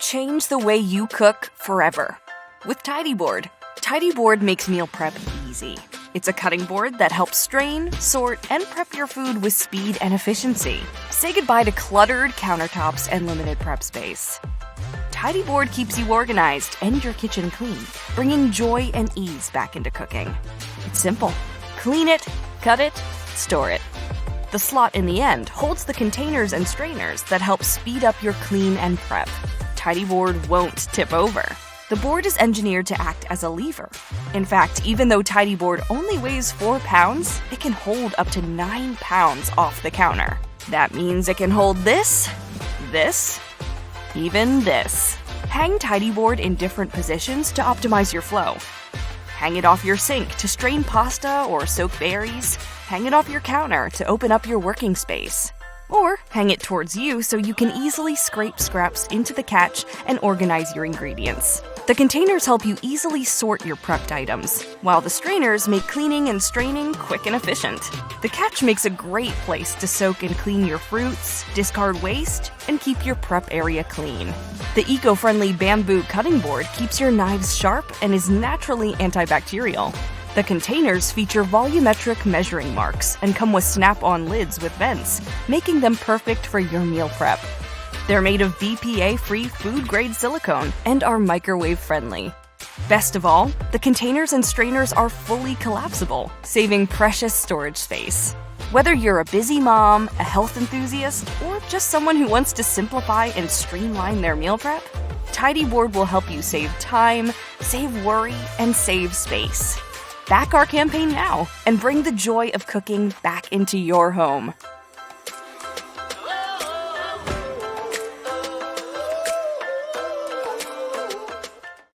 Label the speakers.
Speaker 1: Change the way you cook forever with TidyBoard. TidyBoard makes meal prep easy. It's a cutting board that helps strain, sort, and prep your food with speed and efficiency. Say goodbye to cluttered countertops and limited prep space. TidyBoard keeps you organized and your kitchen clean, bringing joy and ease back into cooking. It's simple. Clean it, cut it, store it. The slot in the end holds the containers and strainers that help speed up your clean and prep. TidyBoard won't tip over. The board is engineered to act as a lever. In fact, even though TidyBoard only weighs 4 pounds, it can hold up to 9 pounds off the counter. That means it can hold this, even this. Hang TidyBoard in different positions to optimize your flow. Hang it off your sink to strain pasta or soak berries. Hang it off your counter to open up your working space. Or hang it towards you so you can easily scrape scraps into the catch and organize your ingredients. The containers help you easily sort your prepped items, while the strainers make cleaning and straining quick and efficient. The catch makes a great place to soak and clean your fruits, discard waste, and keep your prep area clean. The eco-friendly bamboo cutting board keeps your knives sharp and is naturally antibacterial. The containers feature volumetric measuring marks and come with snap-on lids with vents, making them perfect for your meal prep. They're made of BPA-free food-grade silicone and are microwave-friendly. Best of all, the containers and strainers are fully collapsible, saving precious storage space. Whether you're a busy mom, a health enthusiast, or just someone who wants to simplify and streamline their meal prep, TidyBoard will help you save time, save worry, and save space. Back our campaign now and bring the joy of cooking back into your home.